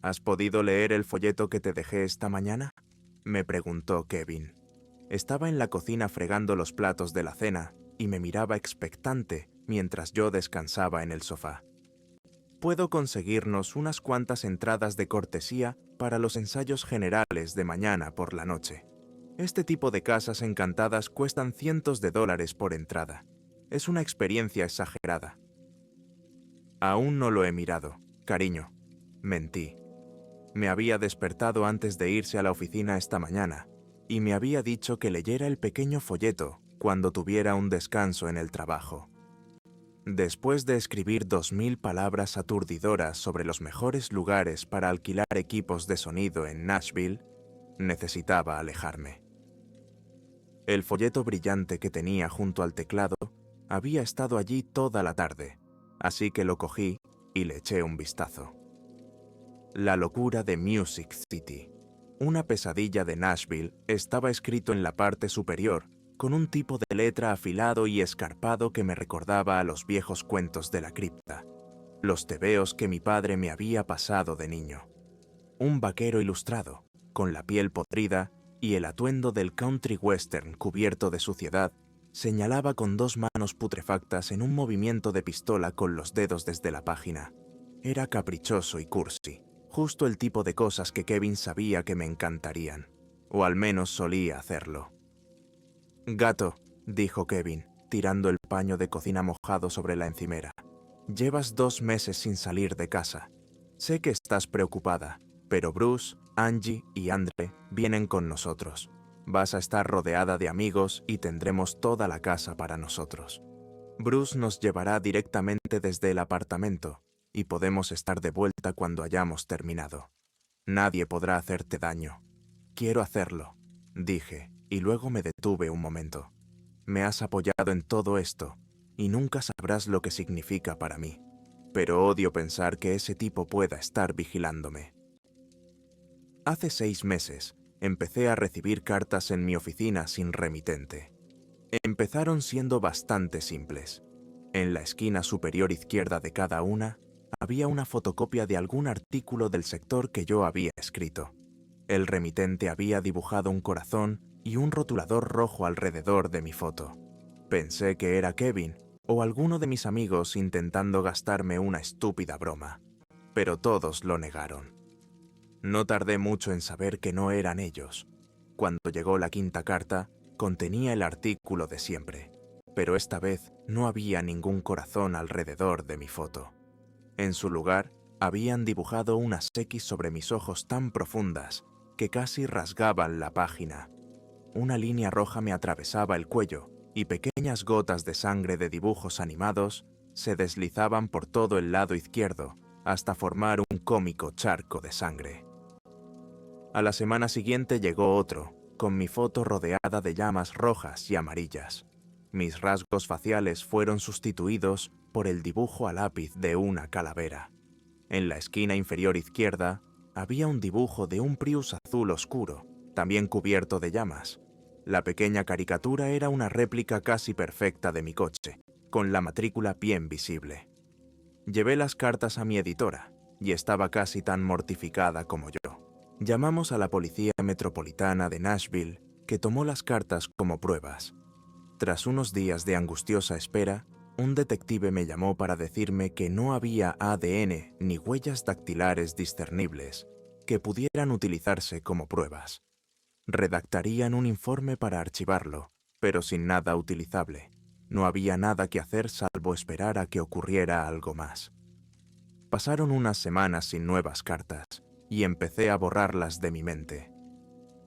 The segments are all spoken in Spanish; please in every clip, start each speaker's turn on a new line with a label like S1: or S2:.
S1: ¿Has podido leer el folleto que te dejé esta mañana?, me preguntó Kevin. Estaba en la cocina fregando los platos de la cena y me miraba expectante mientras yo descansaba en el sofá. Puedo conseguirnos unas cuantas entradas de cortesía para los ensayos generales de mañana por la noche. Este tipo de casas encantadas cuestan cientos de dólares por entrada. Es una experiencia exagerada. Aún no lo he mirado, cariño. Mentí. Me había despertado antes de irse a la oficina esta mañana y me había dicho que leyera el pequeño folleto cuando tuviera un descanso en el trabajo. Después de escribir 2000 palabras aturdidoras sobre los mejores lugares para alquilar equipos de sonido en Nashville, necesitaba alejarme. El folleto brillante que tenía junto al teclado había estado allí toda la tarde, así que lo cogí y le eché un vistazo. La locura de Music City, una pesadilla de Nashville, estaba escrito en la parte superior, con un tipo de letra afilado y escarpado que me recordaba a los viejos cuentos de la cripta, los tebeos que mi padre me había pasado de niño. Un vaquero ilustrado, con la piel podrida y el atuendo del country western cubierto de suciedad, señalaba con 2 manos putrefactas en un movimiento de pistola con los dedos desde la página. Era caprichoso y cursi, justo el tipo de cosas que Kevin sabía que me encantarían, o al menos solía hacerlo. «Gato», dijo Kevin, tirando el paño de cocina mojado sobre la encimera. «Llevas 2 meses sin salir de casa. Sé que estás preocupada, pero Bruce, Angie y Andre vienen con nosotros. Vas a estar rodeada de amigos y tendremos toda la casa para nosotros. Bruce nos llevará directamente desde el apartamento y podemos estar de vuelta cuando hayamos terminado. Nadie podrá hacerte daño. Quiero hacerlo», dije, y luego me detuve un momento. «Me has apoyado en todo esto y nunca sabrás lo que significa para mí, pero odio pensar que ese tipo pueda estar vigilándome». Hace 6 meses, empecé a recibir cartas en mi oficina sin remitente. Empezaron siendo bastante simples. En la esquina superior izquierda de cada una, había una fotocopia de algún artículo del sector que yo había escrito. El remitente había dibujado un corazón y un rotulador rojo alrededor de mi foto. Pensé que era Kevin o alguno de mis amigos intentando gastarme una estúpida broma, pero todos lo negaron. No tardé mucho en saber que no eran ellos. Cuando llegó la 5ª carta, contenía el artículo de siempre, pero esta vez no había ningún corazón alrededor de mi foto. En su lugar, habían dibujado unas X sobre mis ojos tan profundas que casi rasgaban la página. Una línea roja me atravesaba el cuello y pequeñas gotas de sangre de dibujos animados se deslizaban por todo el lado izquierdo hasta formar un cómico charco de sangre. A la semana siguiente llegó otro, con mi foto rodeada de llamas rojas y amarillas. Mis rasgos faciales fueron sustituidos por el dibujo a lápiz de una calavera. En la esquina inferior izquierda había un dibujo de un Prius azul oscuro, también cubierto de llamas. La pequeña caricatura era una réplica casi perfecta de mi coche, con la matrícula bien visible. Llevé las cartas a mi editora, y estaba casi tan mortificada como yo. Llamamos a la Policía Metropolitana de Nashville, que tomó las cartas como pruebas. Tras unos días de angustiosa espera, un detective me llamó para decirme que no había ADN ni huellas dactilares discernibles que pudieran utilizarse como pruebas. Redactarían un informe para archivarlo, pero sin nada utilizable. No había nada que hacer salvo esperar a que ocurriera algo más. Pasaron unas semanas sin nuevas cartas y empecé a borrarlas de mi mente.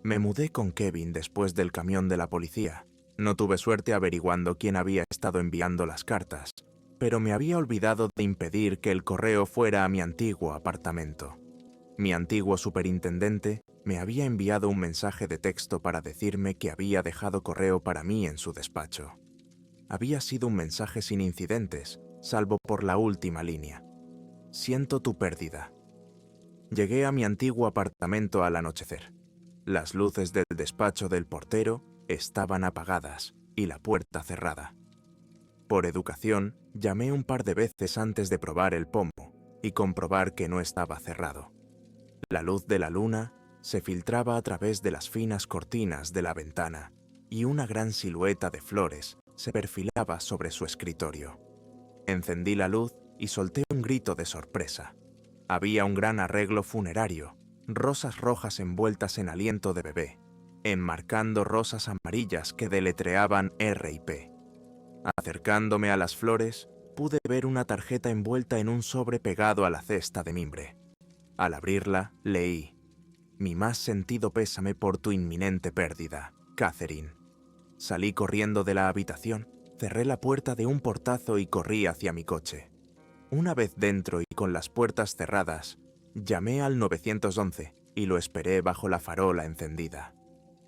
S1: Me mudé con Kevin después del camión de la policía. No tuve suerte averiguando quién había estado enviando las cartas, pero me había olvidado de impedir que el correo fuera a mi antiguo apartamento. Mi antiguo superintendente me había enviado un mensaje de texto para decirme que había dejado correo para mí en su despacho. Había sido un mensaje sin incidentes, salvo por la última línea. «Siento tu pérdida». Llegué a mi antiguo apartamento al anochecer. Las luces del despacho del portero estaban apagadas y la puerta cerrada. Por educación, llamé un par de veces antes de probar el pomo y comprobar que no estaba cerrado. La luz de la luna se filtraba a través de las finas cortinas de la ventana y una gran silueta de flores se perfilaba sobre su escritorio. Encendí la luz y solté un grito de sorpresa. Había un gran arreglo funerario, rosas rojas envueltas en aliento de bebé, enmarcando rosas amarillas que deletreaban R.I.P. Acercándome a las flores, pude ver una tarjeta envuelta en un sobre pegado a la cesta de mimbre. Al abrirla, leí: «Mi más sentido pésame por tu inminente pérdida, Catherine». Salí corriendo de la habitación, cerré la puerta de un portazo y corrí hacia mi coche. Una vez dentro y con las puertas cerradas, llamé al 911 y lo esperé bajo la farola encendida.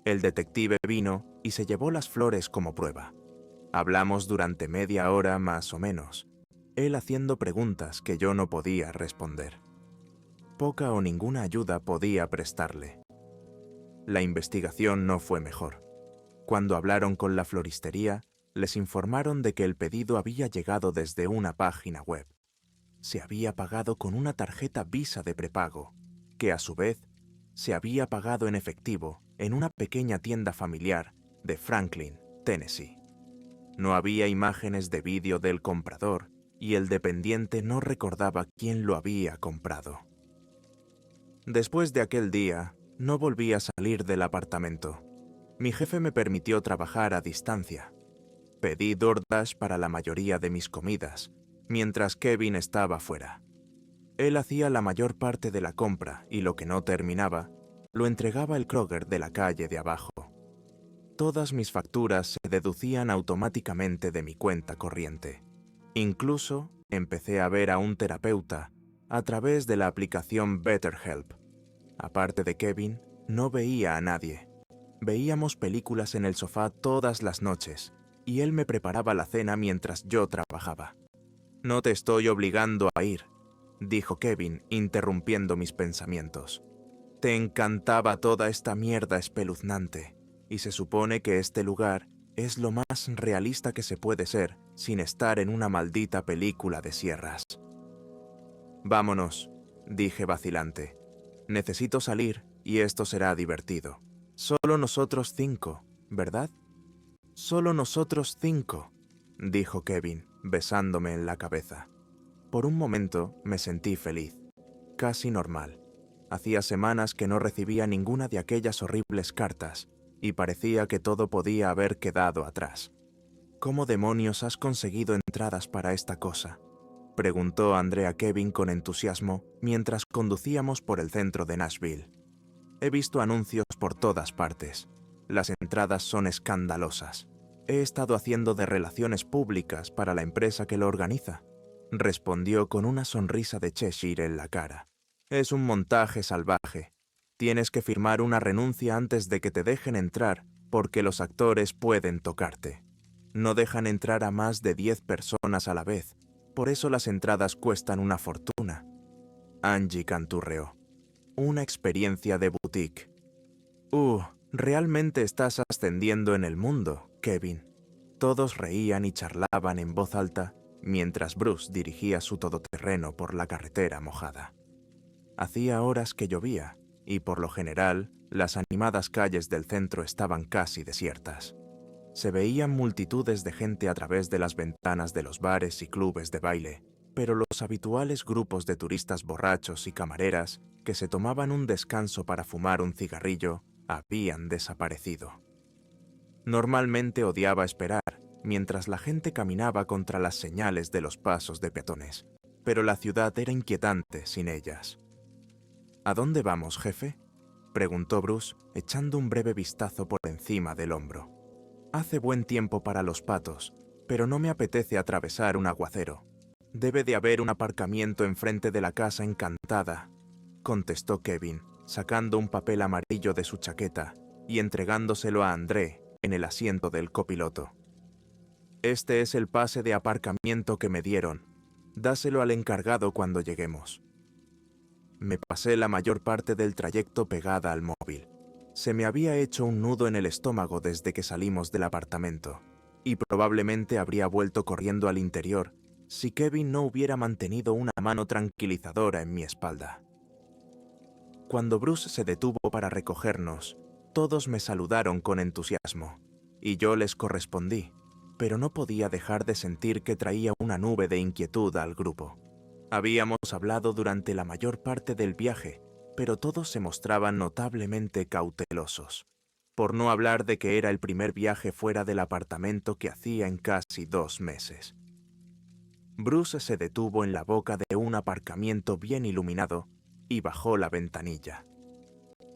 S1: El detective vino y se llevó las flores como prueba. Hablamos durante media hora más o menos, él haciendo preguntas que yo no podía responder. Poca o ninguna ayuda podía prestarle. La investigación no fue mejor. Cuando hablaron con la floristería, les informaron de que el pedido había llegado desde una página web. Se había pagado con una tarjeta Visa de prepago, que a su vez se había pagado en efectivo en una pequeña tienda familiar de Franklin, Tennessee. No había imágenes de vídeo del comprador y el dependiente no recordaba quién lo había comprado. Después de aquel día, no volví a salir del apartamento. Mi jefe me permitió trabajar a distancia. Pedí DoorDash para la mayoría de mis comidas, mientras Kevin estaba fuera. Él hacía la mayor parte de la compra y lo que no terminaba, lo entregaba el Kroger de la calle de abajo. Todas mis facturas se deducían automáticamente de mi cuenta corriente. Incluso empecé a ver a un terapeuta a través de la aplicación BetterHelp. Aparte de Kevin, no veía a nadie. Veíamos películas en el sofá todas las noches y él me preparaba la cena mientras yo trabajaba. «No te estoy obligando a ir», dijo Kevin, interrumpiendo mis pensamientos. «Te encantaba toda esta mierda espeluznante, y se supone que este lugar es lo más realista que se puede ser sin estar en una maldita película de sierras». «Vámonos», dije vacilante. «Necesito salir y esto será divertido. Solo nosotros 5, ¿verdad?» «Solo nosotros 5», dijo Kevin, besándome en la cabeza. Por un momento me sentí feliz, casi normal. Hacía semanas que no recibía ninguna de aquellas horribles cartas y parecía que todo podía haber quedado atrás. «¿Cómo demonios has conseguido entradas para esta cosa?», preguntó Andrea Kevin con entusiasmo mientras conducíamos por el centro de Nashville. «He visto anuncios por todas partes. Las entradas son escandalosas. He estado haciendo de relaciones públicas para la empresa que lo organiza», respondió con una sonrisa de Cheshire en la cara. «Es un montaje salvaje. Tienes que firmar una renuncia antes de que te dejen entrar porque los actores pueden tocarte. No dejan entrar a más de 10 personas a la vez, por eso las entradas cuestan una fortuna». Angie canturreó. «Una experiencia de boutique». Realmente estás ascendiendo en el mundo, Kevin». Todos reían y charlaban en voz alta mientras Bruce dirigía su todoterreno por la carretera mojada. Hacía horas que llovía y, por lo general, las animadas calles del centro estaban casi desiertas. Se veían multitudes de gente a través de las ventanas de los bares y clubes de baile, pero los habituales grupos de turistas borrachos y camareras que se tomaban un descanso para fumar un cigarrillo habían desaparecido. Normalmente odiaba esperar mientras la gente caminaba contra las señales de los pasos de peatones, pero la ciudad era inquietante sin ellas. «¿A dónde vamos, jefe?», preguntó Bruce, echando un breve vistazo por encima del hombro. «Hace buen tiempo para los patos, pero no me apetece atravesar un aguacero. Debe de haber un aparcamiento enfrente de la casa encantada», contestó Kevin, sacando un papel amarillo de su chaqueta y entregándoselo a André en el asiento del copiloto. «Este es el pase de aparcamiento que me dieron. Dáselo al encargado cuando lleguemos». Me pasé la mayor parte del trayecto pegada al móvil. Se me había hecho un nudo en el estómago desde que salimos del apartamento, y probablemente habría vuelto corriendo al interior si Kevin no hubiera mantenido una mano tranquilizadora en mi espalda. Cuando Bruce se detuvo para recogernos, todos me saludaron con entusiasmo, y yo les correspondí, pero no podía dejar de sentir que traía una nube de inquietud al grupo. Habíamos hablado durante la mayor parte del viaje, pero todos se mostraban notablemente cautelosos, por no hablar de que era el primer viaje fuera del apartamento que hacía en casi 2 meses. Bruce se detuvo en la boca de un aparcamiento bien iluminado y bajó la ventanilla.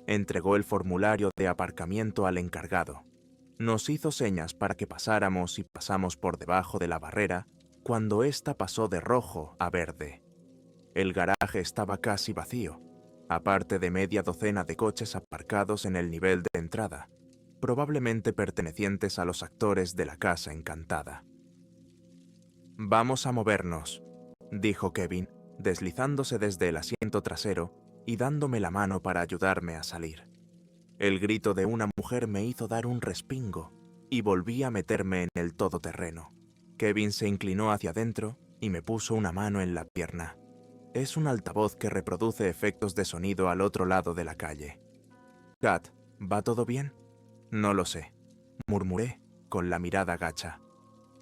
S1: Entregó el formulario de aparcamiento al encargado. Nos hizo señas para que pasáramos y pasamos por debajo de la barrera cuando ésta pasó de rojo a verde. El garaje estaba casi vacío, aparte de media docena de coches aparcados en el nivel de entrada, probablemente pertenecientes a los actores de la Casa Encantada. «Vamos a movernos», dijo Kevin, deslizándose desde el asiento trasero y dándome la mano para ayudarme a salir. El grito de una mujer me hizo dar un respingo y volví a meterme en el todoterreno. Kevin se inclinó hacia adentro y me puso una mano en la pierna. Es un altavoz que reproduce efectos de sonido al otro lado de la calle. «Kat, ¿va todo bien?» «No lo sé», murmuré, con la mirada gacha.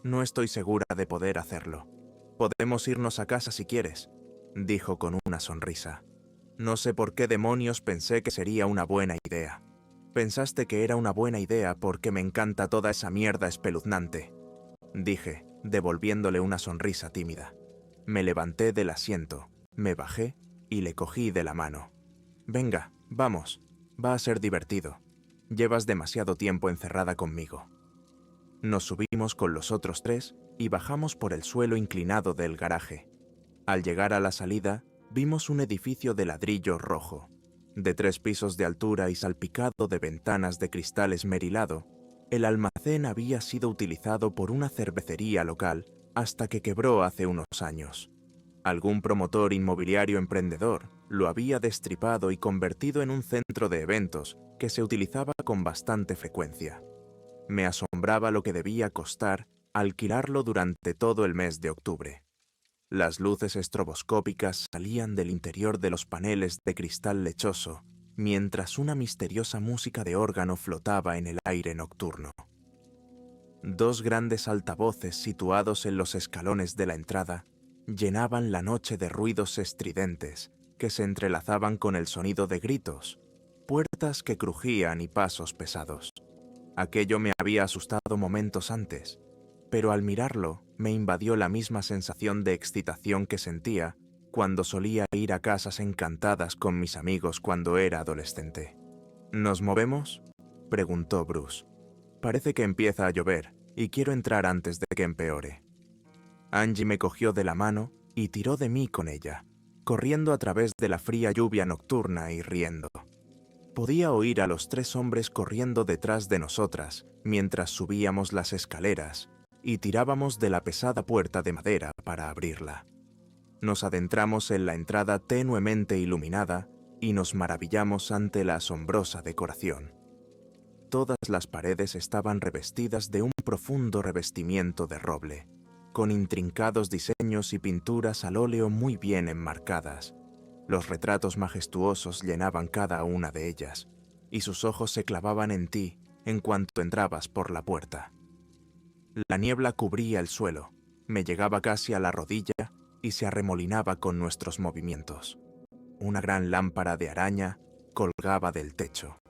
S1: «No estoy segura de poder hacerlo. Podemos irnos a casa si quieres», dijo con una sonrisa. No sé por qué demonios pensé que sería una buena idea. «Pensaste que era una buena idea porque me encanta toda esa mierda espeluznante», dije, devolviéndole una sonrisa tímida. Me levanté del asiento, me bajé y le cogí de la mano. «Venga, vamos, va a ser divertido. Llevas demasiado tiempo encerrada conmigo». Nos subimos con los otros 3 y bajamos por el suelo inclinado del garaje. Al llegar a la salida, vimos un edificio de ladrillo rojo, de 3 pisos de altura y salpicado de ventanas de cristal esmerilado. El almacén había sido utilizado por una cervecería local hasta que quebró hace unos años. Algún promotor inmobiliario emprendedor lo había destripado y convertido en un centro de eventos que se utilizaba con bastante frecuencia. Me asombraba lo que debía costar alquilarlo durante todo el mes de octubre. Las luces estroboscópicas salían del interior de los paneles de cristal lechoso, mientras una misteriosa música de órgano flotaba en el aire nocturno. 2 grandes altavoces situados en los escalones de la entrada llenaban la noche de ruidos estridentes que se entrelazaban con el sonido de gritos, puertas que crujían y pasos pesados. Aquello me había asustado momentos antes, pero al mirarlo me invadió la misma sensación de excitación que sentía cuando solía ir a casas encantadas con mis amigos cuando era adolescente. «¿Nos movemos?», preguntó Bruce. «Parece que empieza a llover y quiero entrar antes de que empeore». Angie me cogió de la mano y tiró de mí con ella, corriendo a través de la fría lluvia nocturna y riendo. Podía oír a los 3 hombres corriendo detrás de nosotras mientras subíamos las escaleras y tirábamos de la pesada puerta de madera para abrirla. Nos adentramos en la entrada tenuemente iluminada y nos maravillamos ante la asombrosa decoración. Todas las paredes estaban revestidas de un profundo revestimiento de roble, con intrincados diseños y pinturas al óleo muy bien enmarcadas. Los retratos majestuosos llenaban cada una de ellas, y sus ojos se clavaban en ti en cuanto entrabas por la puerta. La niebla cubría el suelo, me llegaba casi a la rodilla y se arremolinaba con nuestros movimientos. Una gran lámpara de araña colgaba del techo,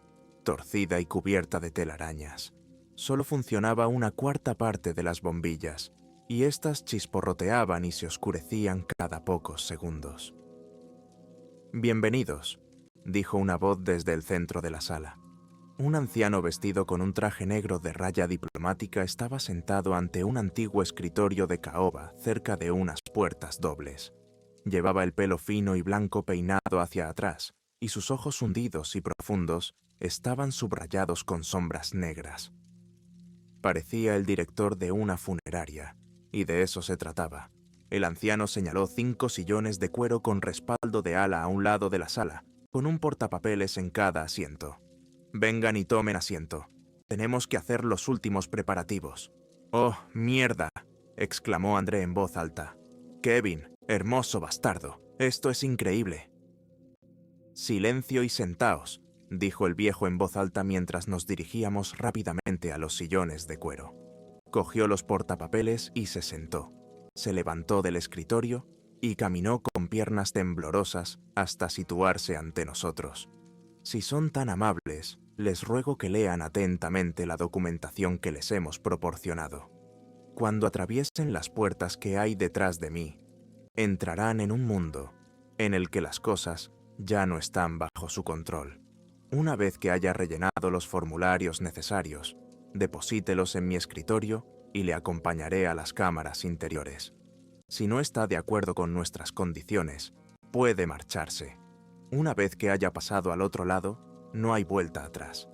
S1: torcida y cubierta de telarañas. Solo funcionaba una cuarta parte de las bombillas, y éstas chisporroteaban y se oscurecían cada pocos segundos. «Bienvenidos», dijo una voz desde el centro de la sala. Un anciano vestido con un traje negro de raya diplomática estaba sentado ante un antiguo escritorio de caoba cerca de unas puertas dobles. Llevaba el pelo fino y blanco peinado hacia atrás, y sus ojos hundidos y profundos estaban subrayados con sombras negras. Parecía el director de una funeraria, y de eso se trataba. El anciano señaló 5 sillones de cuero con respaldo de ala a un lado de la sala, con un portapapeles en cada asiento. «Vengan y tomen asiento. Tenemos que hacer los últimos preparativos». «¡Oh, mierda!», exclamó André en voz alta. «Kevin, hermoso bastardo, esto es increíble». «Silencio y sentaos», dijo el viejo en voz alta mientras nos dirigíamos rápidamente a los sillones de cuero. Cogió los portapapeles y se sentó. Se levantó del escritorio y caminó con piernas temblorosas hasta situarse ante nosotros. «Si son tan amables, les ruego que lean atentamente la documentación que les hemos proporcionado. Cuando atraviesen las puertas que hay detrás de mí, entrarán en un mundo en el que las cosas ya no están bajo su control. Una vez que haya rellenado los formularios necesarios, deposítelos en mi escritorio y le acompañaré a las cámaras interiores. Si no está de acuerdo con nuestras condiciones, puede marcharse. Una vez que haya pasado al otro lado, no hay vuelta atrás».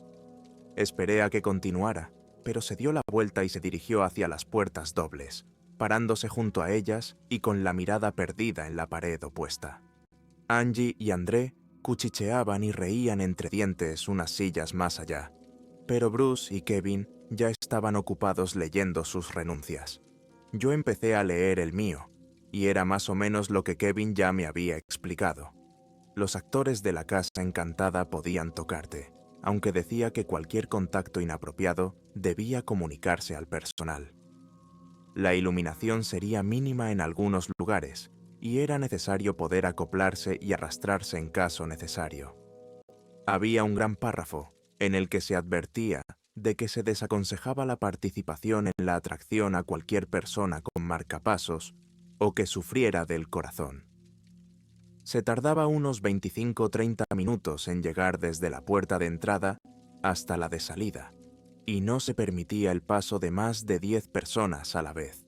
S1: Esperé a que continuara, pero se dio la vuelta y se dirigió hacia las puertas dobles, parándose junto a ellas y con la mirada perdida en la pared opuesta. Angie y André cuchicheaban y reían entre dientes unas sillas más allá, pero Bruce y Kevin ya estaban ocupados leyendo sus renuncias. Yo empecé a leer el mío, y era más o menos lo que Kevin ya me había explicado. Los actores de la Casa Encantada podían tocarte, aunque decía que cualquier contacto inapropiado debía comunicarse al personal. La iluminación sería mínima en algunos lugares, y era necesario poder acoplarse y arrastrarse en caso necesario. Había un gran párrafo en el que se advertía de que se desaconsejaba la participación en la atracción a cualquier persona con marcapasos o que sufriera del corazón. Se tardaba unos 25-30 minutos en llegar desde la puerta de entrada hasta la de salida, y no se permitía el paso de más de 10 personas a la vez.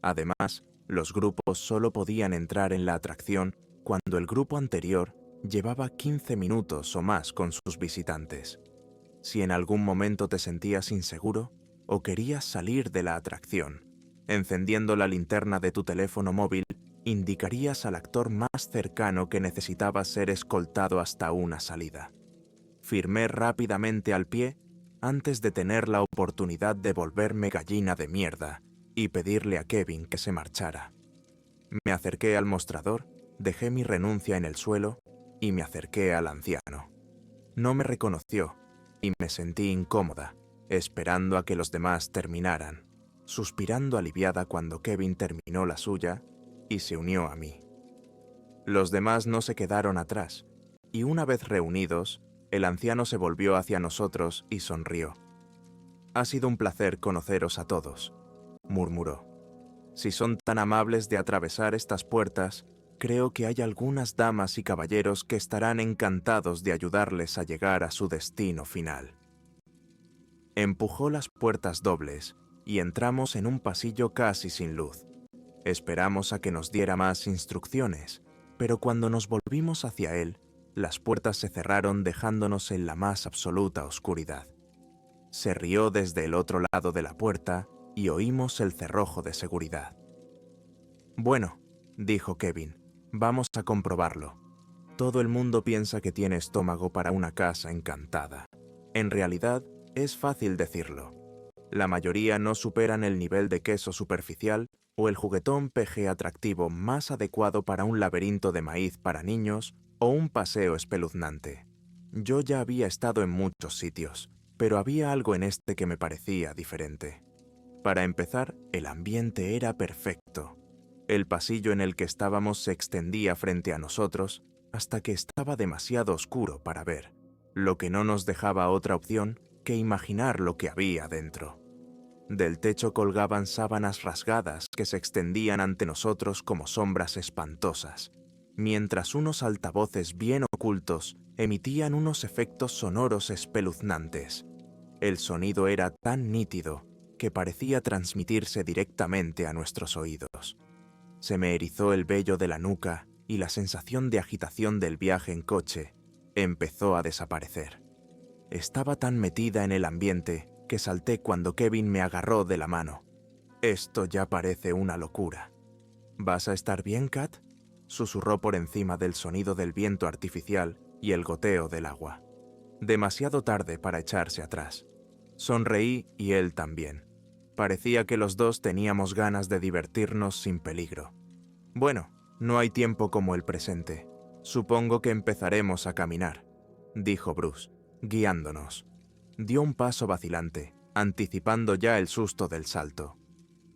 S1: Además, los grupos solo podían entrar en la atracción cuando el grupo anterior llevaba 15 minutos o más con sus visitantes. Si en algún momento te sentías inseguro o querías salir de la atracción, encendiendo la linterna de tu teléfono móvil, indicarías al actor más cercano que necesitaba ser escoltado hasta una salida. Firmé rápidamente al pie antes de tener la oportunidad de volverme gallina de mierda y pedirle a Kevin que se marchara. Me acerqué al mostrador, dejé mi renuncia en el suelo y me acerqué al anciano. No me reconoció y me sentí incómoda, esperando a que los demás terminaran, suspirando aliviada cuando Kevin terminó la suya y se unió a mí. Los demás no se quedaron atrás, y una vez reunidos, el anciano se volvió hacia nosotros y sonrió. «Ha sido un placer conoceros a todos», murmuró. «Si son tan amables de atravesar estas puertas, creo que hay algunas damas y caballeros que estarán encantados de ayudarles a llegar a su destino final». Empujó las puertas dobles y entramos en un pasillo casi sin luz. Esperamos a que nos diera más instrucciones, pero cuando nos volvimos hacia él, las puertas se cerraron dejándonos en la más absoluta oscuridad. Se rió desde el otro lado de la puerta y oímos el cerrojo de seguridad. «Bueno», dijo Kevin, «vamos a comprobarlo. Todo el mundo piensa que tiene estómago para una casa encantada. En realidad, es fácil decirlo. La mayoría no superan el nivel de queso superficial o el juguetón PG atractivo más adecuado para un laberinto de maíz para niños o un paseo espeluznante. Yo ya había estado en muchos sitios, pero había algo en este que me parecía diferente. Para empezar, el ambiente era perfecto. El pasillo en el que estábamos se extendía frente a nosotros hasta que estaba demasiado oscuro para ver, lo que no nos dejaba otra opción que imaginar lo que había dentro. Del techo colgaban sábanas rasgadas que se extendían ante nosotros como sombras espantosas, mientras unos altavoces bien ocultos emitían unos efectos sonoros espeluznantes. El sonido era tan nítido que parecía transmitirse directamente a nuestros oídos. Se me erizó el vello de la nuca y la sensación de agitación del viaje en coche empezó a desaparecer. Estaba tan metida en el ambiente que salté cuando Kevin me agarró de la mano. «Esto ya parece una locura». «¿Vas a estar bien, Kat?», susurró por encima del sonido del viento artificial y el goteo del agua. Demasiado tarde para echarse atrás. Sonreí y él también. Parecía que los dos teníamos ganas de divertirnos sin peligro. «Bueno, no hay tiempo como el presente. Supongo que empezaremos a caminar, dijo Bruce, guiándonos. Dio un paso vacilante, anticipando ya el susto del salto.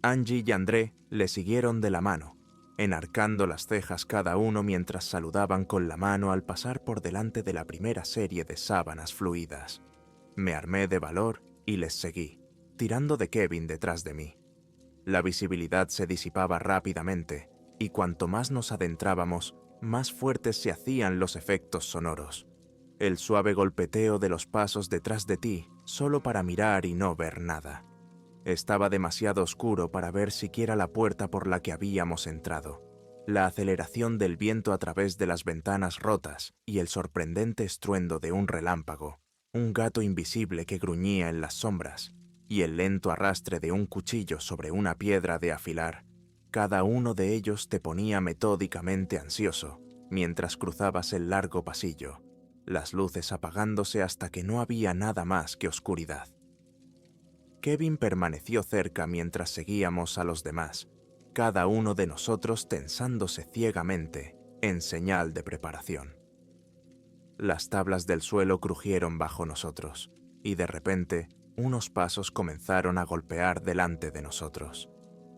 S1: Angie y André le siguieron de la mano, enarcando las cejas cada uno mientras saludaban con la mano al pasar por delante de la primera serie de sábanas fluidas. Me armé de valor y les seguí, tirando de Kevin detrás de mí. La visibilidad se disipaba rápidamente, y cuanto más nos adentrábamos, más fuertes se hacían los efectos sonoros. El suave golpeteo de los pasos detrás de ti, solo para mirar y no ver nada. Estaba demasiado oscuro para ver siquiera la puerta por la que habíamos entrado. La aceleración del viento a través de las ventanas rotas y el sorprendente estruendo de un relámpago, un gato invisible que gruñía en las sombras, y el lento arrastre de un cuchillo sobre una piedra de afilar, cada uno de ellos te ponía metódicamente ansioso mientras cruzabas el largo pasillo, las luces apagándose hasta que no había nada más que oscuridad. Kevin permaneció cerca mientras seguíamos a los demás, cada uno de nosotros tensándose ciegamente en señal de preparación. Las tablas del suelo crujieron bajo nosotros, y de repente unos pasos comenzaron a golpear delante de nosotros.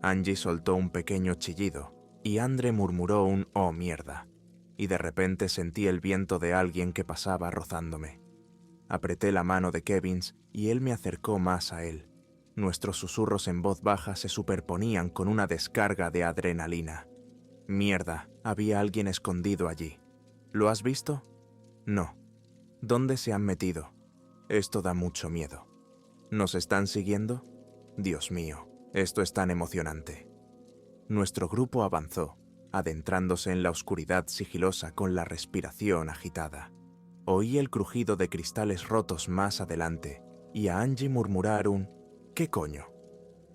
S1: Angie soltó un pequeño chillido, y Andre murmuró un «oh mierda», y de repente sentí el viento de alguien que pasaba rozándome. Apreté la mano de Kevin y él me acercó más a él. Nuestros susurros en voz baja se superponían con una descarga de adrenalina. «Mierda, había alguien escondido allí. ¿Lo has visto?» «No». «¿Dónde se han metido?» «Esto da mucho miedo». «¿Nos están siguiendo?» «Dios mío, esto es tan emocionante». Nuestro grupo avanzó, adentrándose en la oscuridad sigilosa con la respiración agitada. Oí el crujido de cristales rotos más adelante y a Angie murmurar un «¿qué coño?».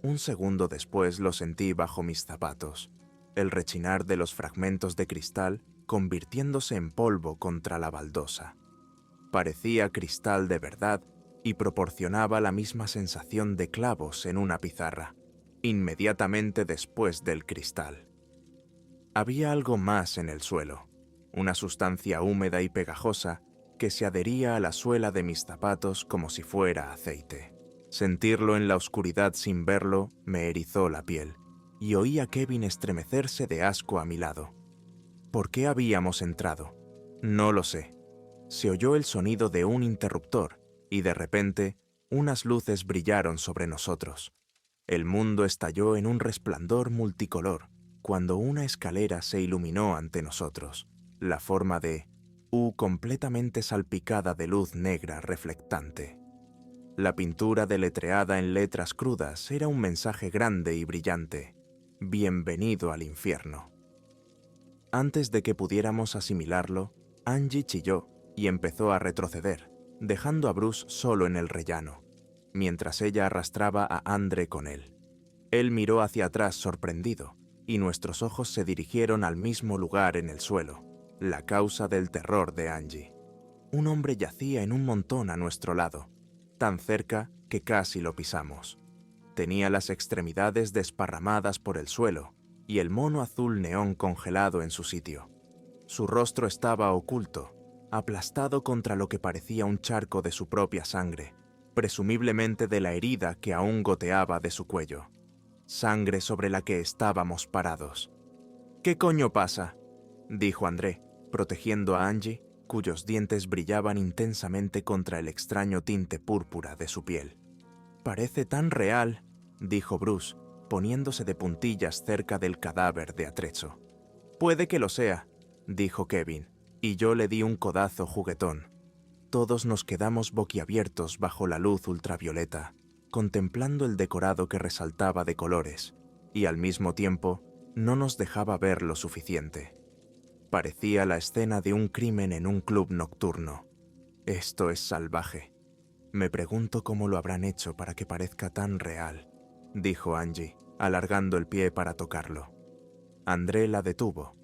S1: Un segundo después lo sentí bajo mis zapatos, el rechinar de los fragmentos de cristal convirtiéndose en polvo contra la baldosa. Parecía cristal de verdad y proporcionaba la misma sensación de clavos en una pizarra, inmediatamente después del cristal. Había algo más en el suelo, una sustancia húmeda y pegajosa que se adhería a la suela de mis zapatos como si fuera aceite. Sentirlo en la oscuridad sin verlo me erizó la piel, y oí a Kevin estremecerse de asco a mi lado. ¿Por qué habíamos entrado? No lo sé. Se oyó el sonido de un interruptor, y de repente, unas luces brillaron sobre nosotros. El mundo estalló en un resplandor multicolor, cuando una escalera se iluminó ante nosotros, la forma de U completamente salpicada de luz negra reflectante. La pintura deletreada en letras crudas era un mensaje grande y brillante: «Bienvenido al infierno». Antes de que pudiéramos asimilarlo, Angie chilló y empezó a retroceder, dejando a Bruce solo en el rellano, mientras ella arrastraba a Andre con él. Él miró hacia atrás sorprendido, y nuestros ojos se dirigieron al mismo lugar en el suelo, la causa del terror de Angie. Un hombre yacía en un montón a nuestro lado, tan cerca que casi lo pisamos. Tenía las extremidades desparramadas por el suelo y el mono azul neón congelado en su sitio. Su rostro estaba oculto, aplastado contra lo que parecía un charco de su propia sangre, presumiblemente de la herida que aún goteaba de su cuello. Sangre sobre la que estábamos parados. «¿Qué coño pasa?», dijo André, protegiendo a Angie, cuyos dientes brillaban intensamente contra el extraño tinte púrpura de su piel. «Parece tan real», dijo Bruce, poniéndose de puntillas cerca del cadáver de Atrezo. «Puede que lo sea», dijo Kevin, y yo le di un codazo juguetón. Todos nos quedamos boquiabiertos bajo la luz ultravioleta, contemplando el decorado que resaltaba de colores, y al mismo tiempo no nos dejaba ver lo suficiente. Parecía la escena de un crimen en un club nocturno. Esto es salvaje. Me pregunto cómo lo habrán hecho para que parezca tan real, dijo Angie, alargando el pie para tocarlo. André la detuvo.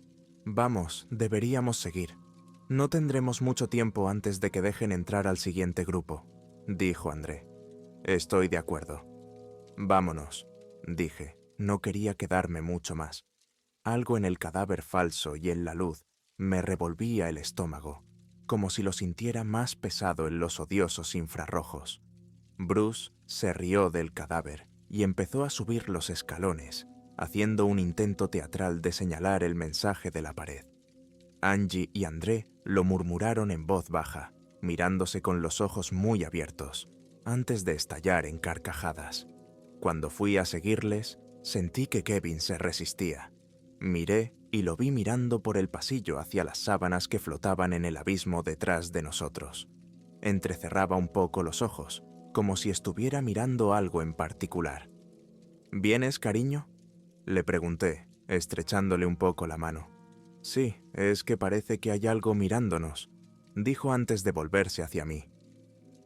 S1: Vamos, deberíamos seguir. No tendremos mucho tiempo antes de que dejen entrar al siguiente grupo, dijo André. Estoy de acuerdo. Vámonos, dije. No quería quedarme mucho más. Algo en el cadáver falso y en la luz Me revolvía el estómago, como si lo sintiera más pesado en los odiosos infrarrojos. Bruce se rió del cadáver y empezó a subir los escalones, haciendo un intento teatral de señalar el mensaje de la pared. Angie y André lo murmuraron en voz baja, mirándose con los ojos muy abiertos, antes de estallar en carcajadas. Cuando fui a seguirles, sentí que Kevin se resistía. Miré y lo vi mirando por el pasillo hacia las sábanas que flotaban en el abismo detrás de nosotros. Entrecerraba un poco los ojos, como si estuviera mirando algo en particular. ¿Vienes, cariño?, le pregunté, estrechándole un poco la mano. Sí, es que parece que hay algo mirándonos, dijo antes de volverse hacia mí.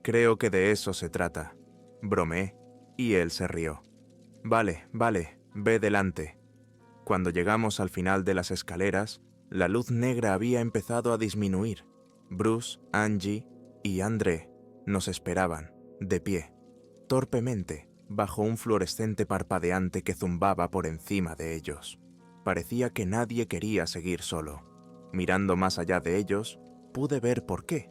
S1: Creo que de eso se trata, bromeé, y él se rió. Vale, ve delante. Cuando llegamos al final de las escaleras, la luz negra había empezado a disminuir. Bruce, Angie y André nos esperaban, de pie, torpemente, bajo un fluorescente parpadeante que zumbaba por encima de ellos. Parecía que nadie quería seguir solo. Mirando más allá de ellos, pude ver por qué.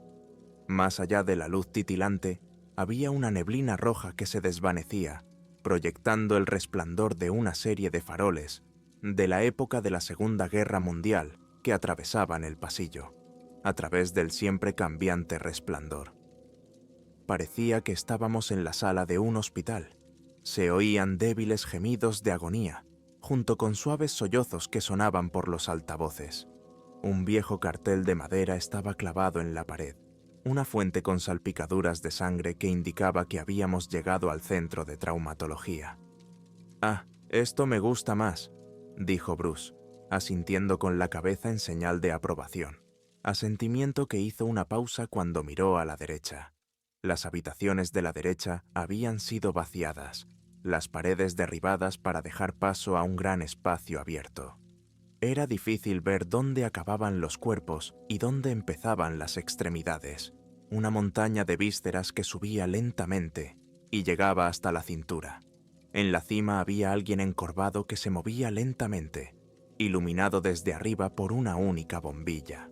S1: Más allá de la luz titilante, había una neblina roja que se desvanecía, proyectando el resplandor de una serie de faroles de la época de la Segunda Guerra Mundial que atravesaban el pasillo, a través del siempre cambiante resplandor. Parecía que estábamos en la sala de un hospital. Se oían débiles gemidos de agonía, junto con suaves sollozos que sonaban por los altavoces. Un viejo cartel de madera estaba clavado en la pared, una fuente con salpicaduras de sangre que indicaba que habíamos llegado al centro de traumatología. «Ah, esto me gusta más», dijo Bruce, asintiendo con la cabeza en señal de aprobación, asentimiento que hizo una pausa cuando miró a la derecha. Las habitaciones de la derecha habían sido vaciadas, las paredes derribadas para dejar paso a un gran espacio abierto. Era difícil ver dónde acababan los cuerpos y dónde empezaban las extremidades, una montaña de vísceras que subía lentamente y llegaba hasta la cintura. En la cima había alguien encorvado que se movía lentamente, iluminado desde arriba por una única bombilla.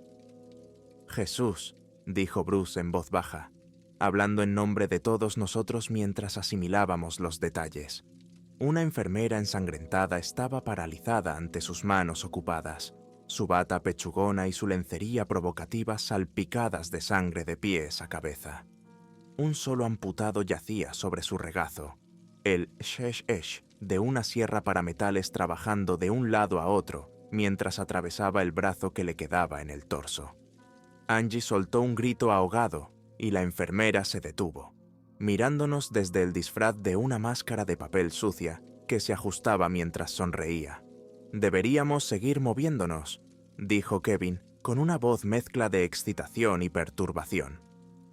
S1: «Jesús», dijo Bruce en voz baja, hablando en nombre de todos nosotros mientras asimilábamos los detalles. Una enfermera ensangrentada estaba paralizada ante sus manos ocupadas, su bata pechugona y su lencería provocativa salpicadas de sangre de pies a cabeza. Un solo amputado yacía sobre su regazo, el shesh de una sierra para metales trabajando de un lado a otro mientras atravesaba el brazo que le quedaba en el torso. Angie soltó un grito ahogado y la enfermera se detuvo, mirándonos desde el disfraz de una máscara de papel sucia que se ajustaba mientras sonreía. «Deberíamos seguir moviéndonos», dijo Kevin con una voz mezcla de excitación y perturbación.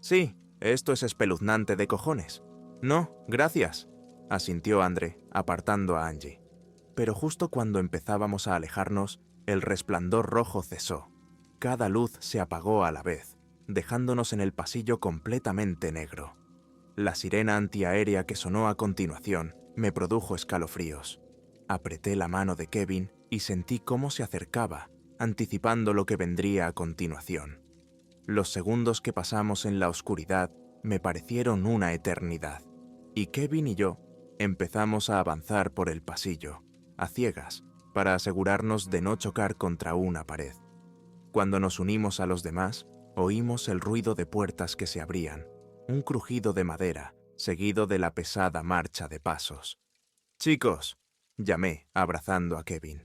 S1: «Sí, esto es espeluznante de cojones». «No, gracias», asintió André, apartando a Angie. Pero justo cuando empezábamos a alejarnos, el resplandor rojo cesó. Cada luz se apagó a la vez, dejándonos en el pasillo completamente negro. La sirena antiaérea que sonó a continuación me produjo escalofríos. Apreté la mano de Kevin y sentí cómo se acercaba, anticipando lo que vendría a continuación. Los segundos que pasamos en la oscuridad me parecieron una eternidad, y Kevin y yo empezamos a avanzar por el pasillo, a ciegas, para asegurarnos de no chocar contra una pared. Cuando nos unimos a los demás, oímos el ruido de puertas que se abrían, un crujido de madera, seguido de la pesada marcha de pasos. «Chicos», llamé, abrazando a Kevin.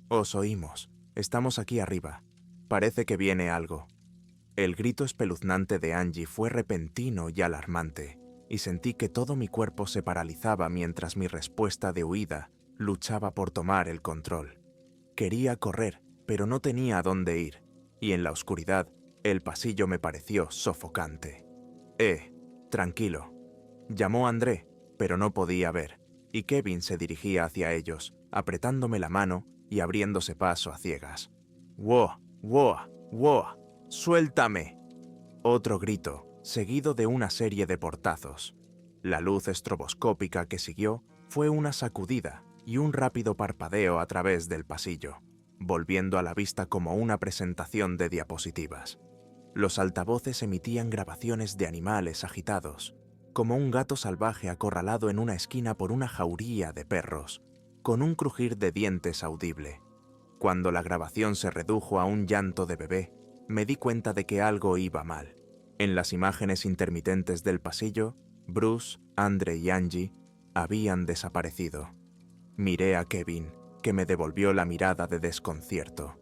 S1: «Os oímos. Estamos aquí arriba. Parece que viene algo». El grito espeluznante de Angie fue repentino y alarmante, y sentí que todo mi cuerpo se paralizaba mientras mi respuesta de huida luchaba por tomar el control. Quería correr, pero no tenía a dónde ir, y en la oscuridad el pasillo me pareció sofocante. Tranquilo», llamó André, pero no podía ver, y Kevin se dirigía hacia ellos, apretándome la mano y abriéndose paso a ciegas. «¡Wow! ¡Suéltame!». Otro grito, seguido de una serie de portazos. La luz estroboscópica que siguió fue una sacudida y un rápido parpadeo a través del pasillo. volviendo a la vista como una presentación de diapositivas. Los altavoces emitían grabaciones de animales agitados, como un gato salvaje acorralado en una esquina por una jauría de perros, con un crujir de dientes audible. Cuando la grabación se redujo a un llanto de bebé, me di cuenta de que algo iba mal. En las imágenes intermitentes del pasillo, Bruce, Andre y Angie habían desaparecido. Miré a Kevin, que me devolvió la mirada de desconcierto.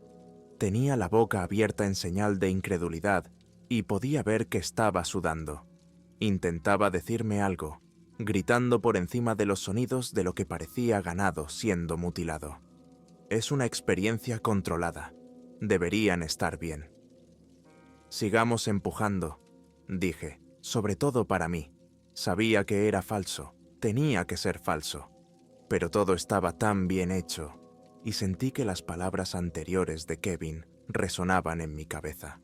S1: Tenía la boca abierta en señal de incredulidad y podía ver que estaba sudando. Intentaba decirme algo, gritando por encima de los sonidos de lo que parecía ganado siendo mutilado. Es una experiencia controlada. Deberían estar bien. Sigamos empujando, dije, sobre todo para mí. Sabía que era falso, tenía que ser falso. Pero todo estaba tan bien hecho, y sentí que las palabras anteriores de Kevin resonaban en mi cabeza.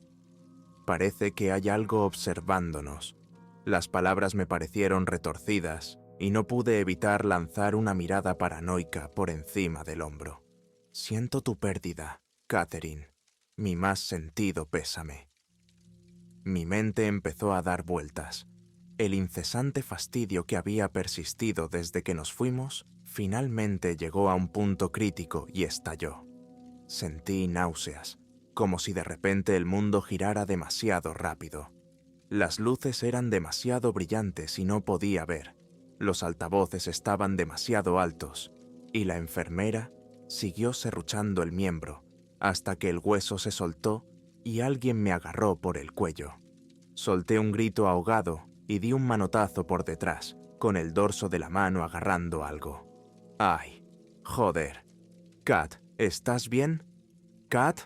S1: Parece que hay algo observándonos. Las palabras me parecieron retorcidas, y no pude evitar lanzar una mirada paranoica por encima del hombro. Siento tu pérdida, Catherine. Mi más sentido pésame. Mi mente empezó a dar vueltas. El incesante fastidio que había persistido desde que nos fuimos finalmente llegó a un punto crítico y estalló. Sentí náuseas, como si de repente el mundo girara demasiado rápido. Las luces eran demasiado brillantes y no podía ver. Los altavoces estaban demasiado altos, y la enfermera siguió serruchando el miembro hasta que el hueso se soltó y alguien me agarró por el cuello. Solté un grito ahogado y di un manotazo por detrás, con el dorso de la mano agarrando algo. ¡Ay! ¡Joder! Kat, ¿estás bien? ¿Kat?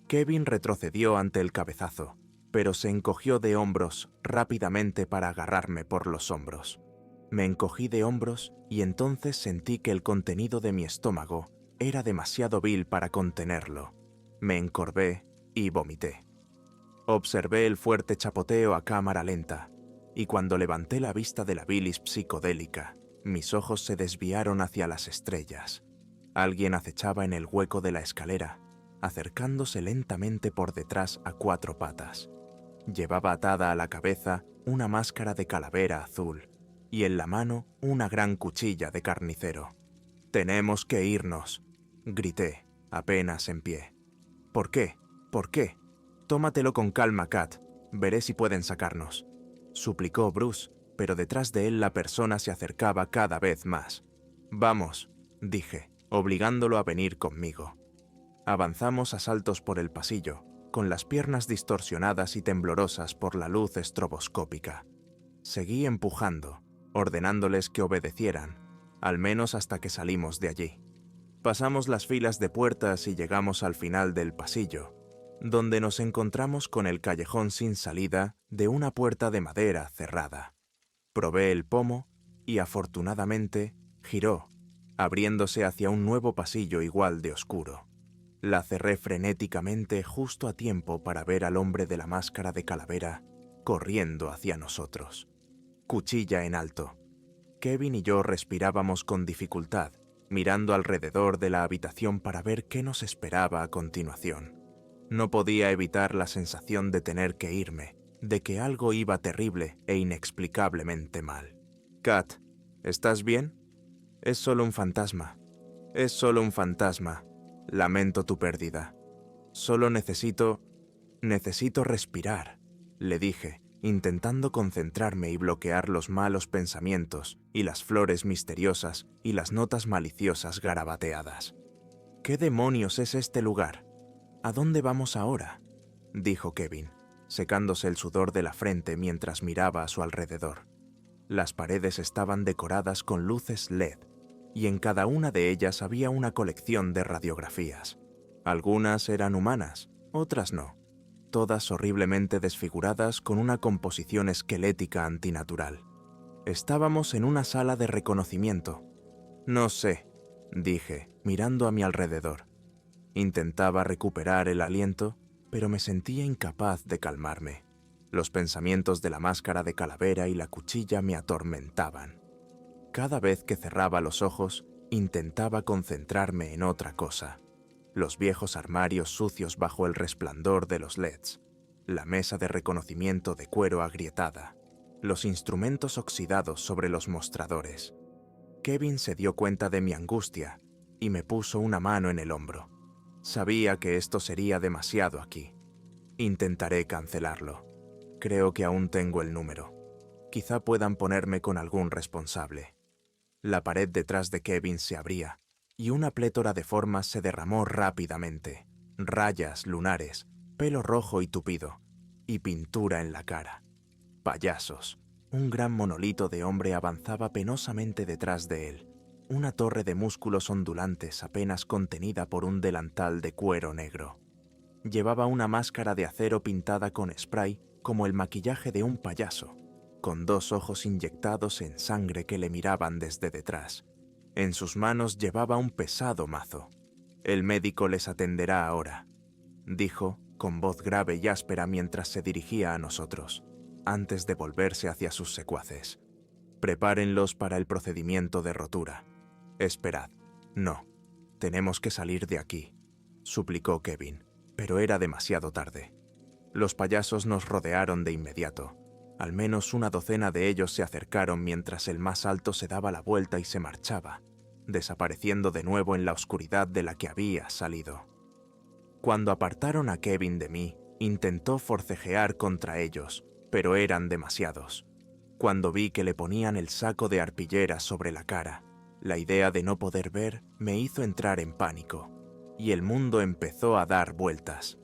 S1: Kevin retrocedió ante el cabezazo, pero se encogió de hombros rápidamente para agarrarme por los hombros. Me encogí de hombros y entonces sentí que el contenido de mi estómago era demasiado vil para contenerlo. Me encorvé y vomité. Observé el fuerte chapoteo a cámara lenta, y cuando levanté la vista de la bilis psicodélica, mis ojos se desviaron hacia las estrellas. Alguien acechaba en el hueco de la escalera, acercándose lentamente por detrás a 4 patas. Llevaba atada a la cabeza una máscara de calavera azul, y en la mano una gran cuchilla de carnicero. «Tenemos que irnos», grité, apenas en pie. «¿Por qué? ¿Por qué? Tómatelo con calma, Kat. Veré si pueden sacarnos», suplicó Bruce, pero detrás de él la persona se acercaba cada vez más. «Vamos», dije, obligándolo a venir conmigo. Avanzamos a saltos por el pasillo, con las piernas distorsionadas y temblorosas por la luz estroboscópica. Seguí empujando, ordenándoles que obedecieran, al menos hasta que salimos de allí. Pasamos las filas de puertas y llegamos al final del pasillo, donde nos encontramos con el callejón sin salida de una puerta de madera cerrada. Probé el pomo y, afortunadamente, giró, abriéndose hacia un nuevo pasillo igual de oscuro. La cerré frenéticamente justo a tiempo para ver al hombre de la máscara de calavera corriendo hacia nosotros. Cuchilla en alto. Kevin y yo respirábamos con dificultad, mirando alrededor de la habitación para ver qué nos esperaba a continuación. No podía evitar la sensación de tener que irme, de que algo iba terrible e inexplicablemente mal. «Kat, ¿estás bien? Es solo un fantasma. Es solo un fantasma. Lamento tu pérdida. Solo necesito respirar», le dije, intentando concentrarme y bloquear los malos pensamientos y las flores misteriosas y las notas maliciosas garabateadas. «¿Qué demonios es este lugar? ¿A dónde vamos ahora?», dijo Kevin, secándose el sudor de la frente mientras miraba a su alrededor. Las paredes estaban decoradas con luces LED, y en cada una de ellas había una colección de radiografías. Algunas eran humanas, otras no, todas horriblemente desfiguradas con una composición esquelética antinatural. Estábamos en una sala de reconocimiento. «No sé», dije, mirando a mi alrededor. Intentaba recuperar el aliento, pero me sentía incapaz de calmarme. Los pensamientos de la máscara de calavera y la cuchilla me atormentaban. Cada vez que cerraba los ojos, intentaba concentrarme en otra cosa. los viejos armarios sucios bajo el resplandor de los LEDs, la mesa de reconocimiento de cuero agrietada, los instrumentos oxidados sobre los mostradores. Kevin se dio cuenta de mi angustia y me puso una mano en el hombro. Sabía que esto sería demasiado aquí. Intentaré cancelarlo. Creo que aún tengo el número. Quizá puedan ponerme con algún responsable. La pared detrás de Kevin se abría y una plétora de formas se derramó rápidamente. Rayas lunares, pelo rojo y tupido, y pintura en la cara. Payasos. Un gran monolito de hombre avanzaba penosamente detrás de él. Una torre de músculos ondulantes apenas contenida por un delantal de cuero negro. Llevaba una máscara de acero pintada con spray como el maquillaje de un payaso, con 2 ojos inyectados en sangre que le miraban desde detrás. En sus manos llevaba un pesado mazo. «El médico les atenderá ahora», dijo, con voz grave y áspera mientras se dirigía a nosotros, antes de volverse hacia sus secuaces. «Prepárenlos para el procedimiento de rotura. Esperad. No, tenemos que salir de aquí», suplicó Kevin, pero era demasiado tarde. Los payasos nos rodearon de inmediato. Al menos una docena de ellos se acercaron mientras el más alto se daba la vuelta y se marchaba, desapareciendo de nuevo en la oscuridad de la que había salido. Cuando apartaron a Kevin de mí, intentó forcejear contra ellos, pero eran demasiados. Cuando vi que le ponían el saco de arpilleras sobre la cara, la idea de no poder ver me hizo entrar en pánico, y el mundo empezó a dar vueltas.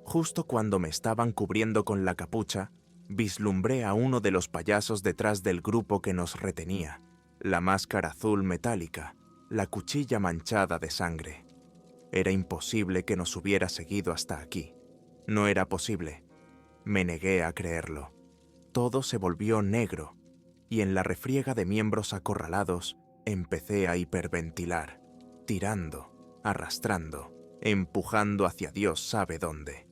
S1: Justo cuando me estaban cubriendo con la capucha, vislumbré a uno de los payasos detrás del grupo que nos retenía, la máscara azul metálica, la cuchilla manchada de sangre. Era imposible que nos hubiera seguido hasta aquí. No era posible. Me negué a creerlo. Todo se volvió negro, y en la refriega de miembros acorralados empecé a hiperventilar, tirando, arrastrando, empujando hacia Dios sabe dónde.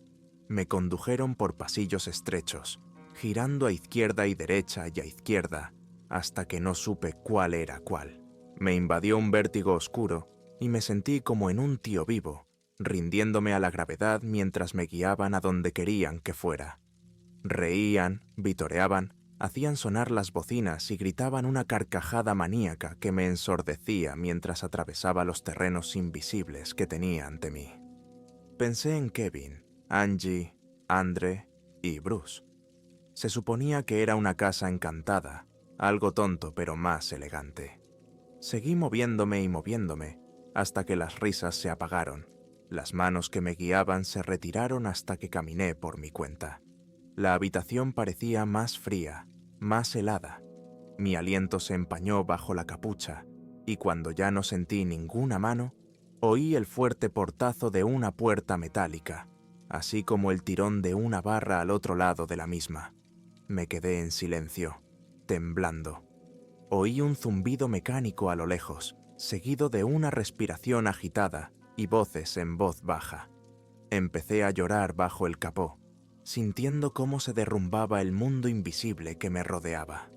S1: Me condujeron por pasillos estrechos, girando a izquierda y derecha y a izquierda, hasta que no supe cuál era cuál. Me invadió un vértigo oscuro y me sentí como en un tío vivo, rindiéndome a la gravedad mientras me guiaban a donde querían que fuera. Reían, vitoreaban, hacían sonar las bocinas y gritaban una carcajada maníaca que me ensordecía mientras atravesaba los terrenos invisibles que tenía ante mí. Pensé en Kevin, Angie, Andre y Bruce. Se suponía que era una casa encantada, algo tonto pero más elegante. Seguí moviéndome y moviéndome, hasta que las risas se apagaron. Las manos que me guiaban se retiraron hasta que caminé por mi cuenta. La habitación parecía más fría, más helada. Mi aliento se empañó bajo la capucha, y cuando ya no sentí ninguna mano, oí el fuerte portazo de una puerta metálica, así como el tirón de una barra al otro lado de la misma. Me quedé en silencio, temblando. Oí un zumbido mecánico a lo lejos, seguido de una respiración agitada y voces en voz baja. Empecé a llorar bajo el capó, sintiendo cómo se derrumbaba el mundo invisible que me rodeaba.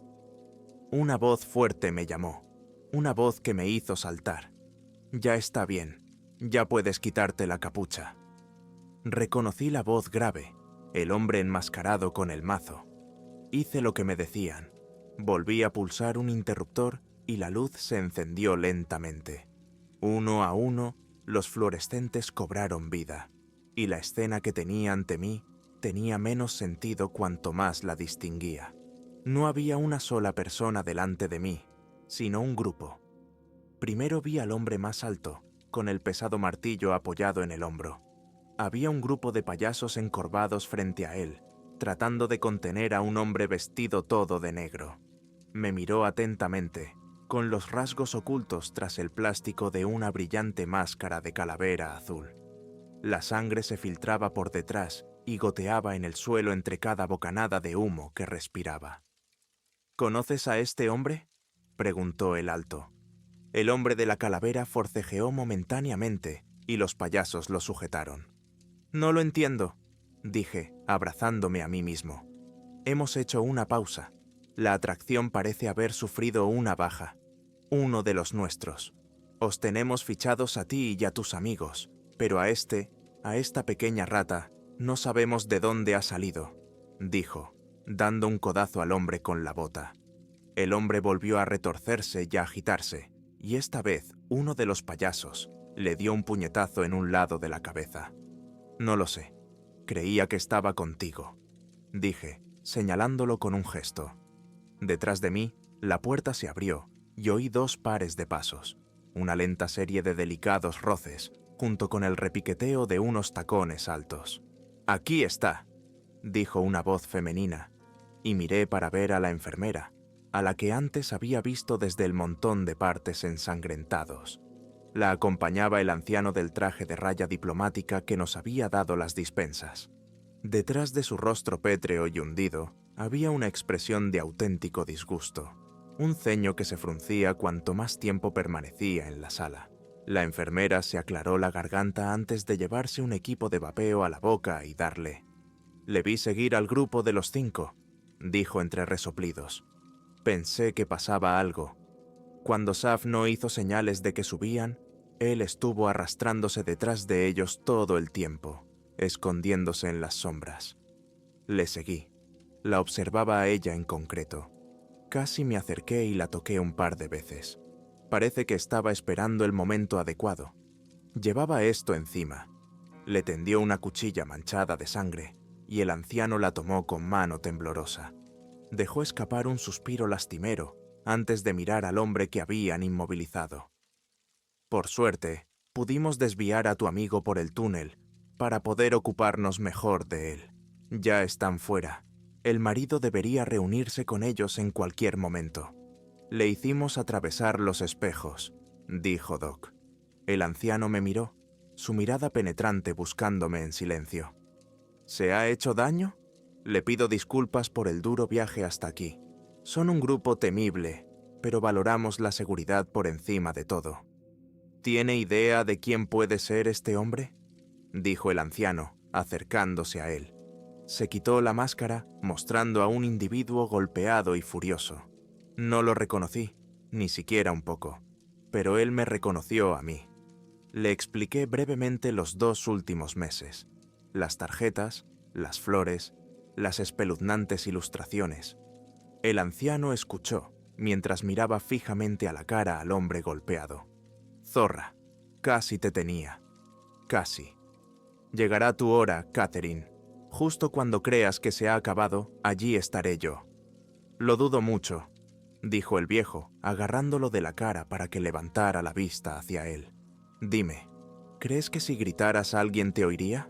S1: Una voz fuerte me llamó, una voz que me hizo saltar. «Ya está bien, ya puedes quitarte la capucha». Reconocí la voz grave, el hombre enmascarado con el mazo. Hice lo que me decían. Volví a pulsar un interruptor y la luz se encendió lentamente. Uno a uno, los fluorescentes cobraron vida, y la escena que tenía ante mí tenía menos sentido cuanto más la distinguía. No había una sola persona delante de mí, sino un grupo. Primero vi al hombre más alto, con el pesado martillo apoyado en el hombro. Había un grupo de payasos encorvados frente a él, tratando de contener a un hombre vestido todo de negro. Me miró atentamente, con los rasgos ocultos tras el plástico de una brillante máscara de calavera azul. La sangre se filtraba por detrás y goteaba en el suelo entre cada bocanada de humo que respiraba. «¿Conoces a este hombre?», preguntó el alto. El hombre de la calavera forcejeó momentáneamente y los payasos lo sujetaron. «No lo entiendo», dije, abrazándome a mí mismo. «Hemos hecho una pausa. La atracción parece haber sufrido una baja. Uno de los nuestros. Os tenemos fichados a ti y a tus amigos, Pero a esta pequeña rata, no sabemos de dónde ha salido, dijo, dando un codazo al hombre con la bota. El hombre volvió a retorcerse y a agitarse, y esta vez uno de los payasos le dio un puñetazo en un lado de la cabeza. No lo sé. Creía que estaba contigo, dije, señalándolo con un gesto. Detrás de mí, la puerta se abrió y oí 2 pares de pasos, una lenta serie de delicados roces, junto con el repiqueteo de unos tacones altos. «Aquí está», dijo una voz femenina, y miré para ver a la enfermera, a la que antes había visto desde el montón de partes ensangrentados. La acompañaba el anciano del traje de raya diplomática que nos había dado las dispensas. Detrás de su rostro pétreo y hundido había una expresión de auténtico disgusto, un ceño que se fruncía cuanto más tiempo permanecía en la sala. La enfermera se aclaró la garganta antes de llevarse un equipo de vapeo a la boca y darle. «Le vi seguir al grupo de los 5», dijo entre resoplidos. «Pensé que pasaba algo. Cuando Saf no hizo señales de que subían, él estuvo arrastrándose detrás de ellos todo el tiempo, escondiéndose en las sombras. Le seguí. La observaba a ella en concreto. Casi me acerqué y la toqué un par de veces. Parece que estaba esperando el momento adecuado. Llevaba esto encima. Le tendió una cuchilla manchada de sangre, y el anciano la tomó con mano temblorosa. Dejó escapar un suspiro lastimero antes de mirar al hombre que habían inmovilizado. Por suerte, pudimos desviar a tu amigo por el túnel para poder ocuparnos mejor de él. Ya están fuera. El marido debería reunirse con ellos en cualquier momento. Le hicimos atravesar los espejos, dijo Doc. El anciano me miró, su mirada penetrante buscándome en silencio. ¿Se ha hecho daño? Le pido disculpas por el duro viaje hasta aquí. Son un grupo temible, pero valoramos la seguridad por encima de todo. ¿Tiene idea de quién puede ser este hombre?, dijo el anciano, acercándose a él. Se quitó la máscara, mostrando a un individuo golpeado y furioso. No lo reconocí, ni siquiera un poco, pero él me reconoció a mí. Le expliqué brevemente los 2 últimos meses, las tarjetas, las flores, las espeluznantes ilustraciones. El anciano escuchó, mientras miraba fijamente a la cara al hombre golpeado. «Zorra, casi te tenía. Casi. Llegará tu hora, Catherine. Justo cuando creas que se ha acabado, allí estaré yo». «Lo dudo mucho», dijo el viejo, agarrándolo de la cara para que levantara la vista hacia él. «Dime, ¿crees que si gritaras alguien te oiría?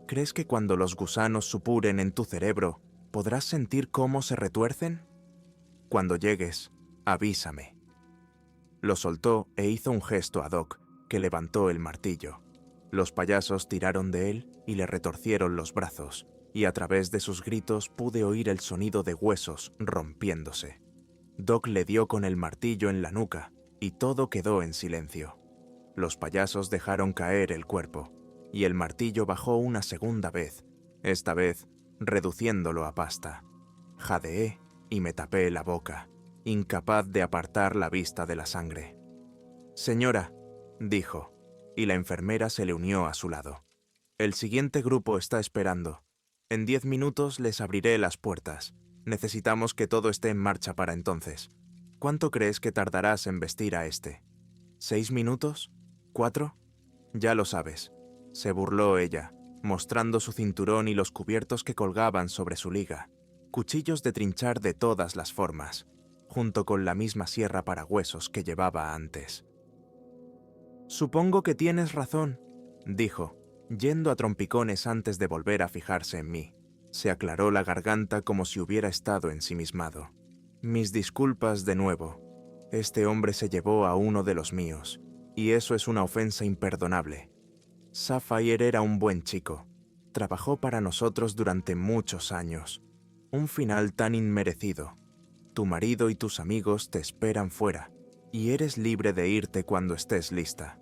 S1: ¿Crees que cuando los gusanos supuren en tu cerebro, podrás sentir cómo se retuercen? Cuando llegues, avísame». Lo soltó e hizo un gesto a Doc, que levantó el martillo. Los payasos tiraron de él y le retorcieron los brazos, y a través de sus gritos pude oír el sonido de huesos rompiéndose. Doc le dio con el martillo en la nuca, y todo quedó en silencio. Los payasos dejaron caer el cuerpo, y el martillo bajó una segunda vez, esta vez reduciéndolo a pasta. Jadeé y me tapé la boca, incapaz de apartar la vista de la sangre. «Señora», dijo, y la enfermera se le unió a su lado. «El siguiente grupo está esperando. En 10 minutos les abriré las puertas. Necesitamos que todo esté en marcha para entonces. ¿Cuánto crees que tardarás en vestir a este? ¿6 minutos? ¿4? Ya lo sabes», se burló ella, mostrando su cinturón y los cubiertos que colgaban sobre su liga, cuchillos de trinchar de todas las formas, junto con la misma sierra para huesos que llevaba antes. «Supongo que tienes razón», dijo, yendo a trompicones antes de volver a fijarse en mí. Se aclaró la garganta como si hubiera estado ensimismado. «Mis disculpas de nuevo. Este hombre se llevó a uno de los míos, y eso es una ofensa imperdonable. Sapphire era un buen chico. Trabajó para nosotros durante muchos años. Un final tan inmerecido. Tu marido y tus amigos te esperan fuera, y eres libre de irte cuando estés lista».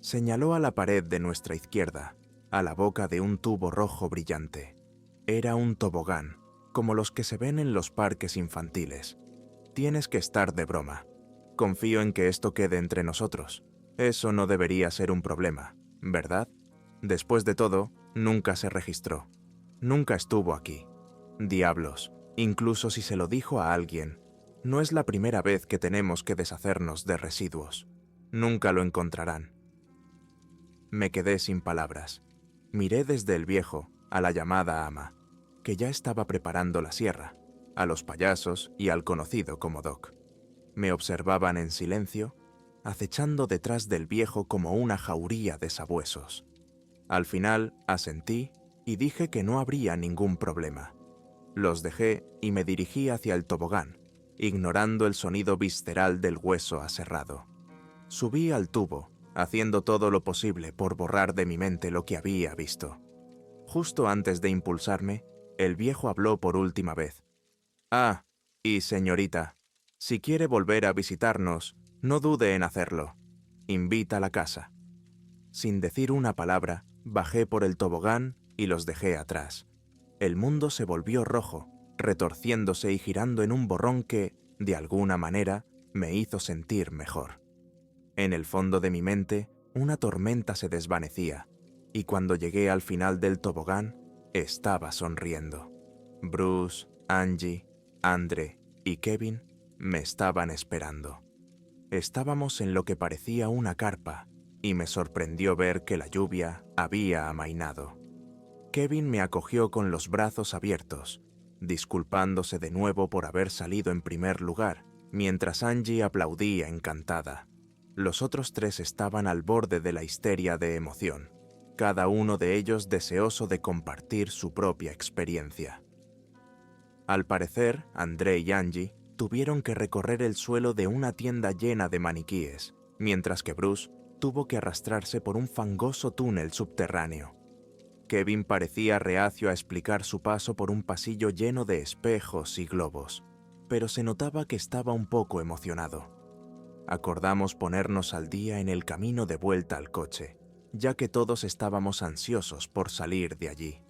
S1: Señaló a la pared de nuestra izquierda, a la boca de un tubo rojo brillante. Era un tobogán, como los que se ven en los parques infantiles. «Tienes que estar de broma. Confío en que esto quede entre nosotros. Eso no debería ser un problema. ¿verdad? Después de todo, nunca se registró. Nunca estuvo aquí. Diablos, incluso si se lo dijo a alguien, no es la primera vez que tenemos que deshacernos de residuos. Nunca lo encontrarán. Me quedé sin palabras. Miré desde el viejo a la llamada ama, que ya estaba preparando la sierra, a los payasos y al conocido como Doc. Me observaban en silencio, acechando detrás del viejo como una jauría de sabuesos. Al final asentí y dije que no habría ningún problema. Los dejé y me dirigí hacia el tobogán, ignorando el sonido visceral del hueso aserrado. Subí al tubo, haciendo todo lo posible por borrar de mi mente lo que había visto. Justo antes de impulsarme, el viejo habló por última vez. «Ah, y señorita, si quiere volver a visitarnos, no dude en hacerlo. Invita a la casa». Sin decir una palabra, bajé por el tobogán y los dejé atrás. El mundo se volvió rojo, retorciéndose y girando en un borrón que, de alguna manera, me hizo sentir mejor. En el fondo de mi mente, una tormenta se desvanecía, y cuando llegué al final del tobogán, estaba sonriendo. Bruce, Angie, Andre y Kevin me estaban esperando. Estábamos en lo que parecía una carpa, y me sorprendió ver que la lluvia había amainado. Kevin me acogió con los brazos abiertos, disculpándose de nuevo por haber salido en primer lugar, mientras Angie aplaudía encantada. Los otros tres estaban al borde de la histeria de emoción, cada uno de ellos deseoso de compartir su propia experiencia. Al parecer, André y Angie tuvieron que recorrer el suelo de una tienda llena de maniquíes, mientras que Bruce tuvo que arrastrarse por un fangoso túnel subterráneo. Kevin parecía reacio a explicar su paso por un pasillo lleno de espejos y globos, pero se notaba que estaba un poco emocionado. Acordamos ponernos al día en el camino de vuelta al coche, ya que todos estábamos ansiosos por salir de allí.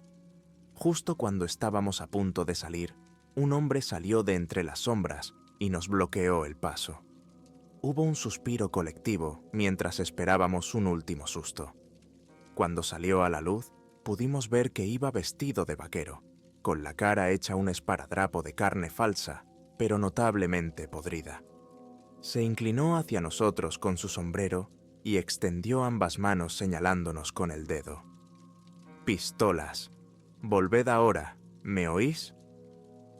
S1: Justo cuando estábamos a punto de salir, un hombre salió de entre las sombras y nos bloqueó el paso. Hubo un suspiro colectivo mientras esperábamos un último susto. Cuando salió a la luz, pudimos ver que iba vestido de vaquero, con la cara hecha un esparadrapo de carne falsa, pero notablemente podrida. Se inclinó hacia nosotros con su sombrero y extendió ambas manos señalándonos con el dedo. «Pistolas. Volved ahora, ¿me oís?»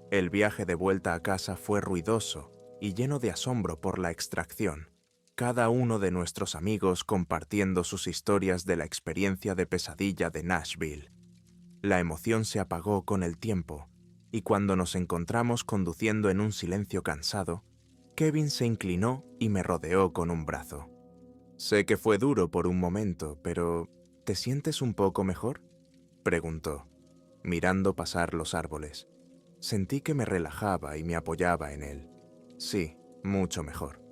S1: El viaje de vuelta a casa fue ruidoso y lleno de asombro por la extracción, cada uno de nuestros amigos compartiendo sus historias de la experiencia de pesadilla de Nashville. La emoción se apagó con el tiempo, y cuando nos encontramos conduciendo en un silencio cansado, Kevin se inclinó y me rodeó con un brazo. «Sé que fue duro por un momento, pero ¿te sientes un poco mejor?», preguntó, mirando pasar los árboles. Sentí que me relajaba y me apoyaba en él. Sí, mucho mejor.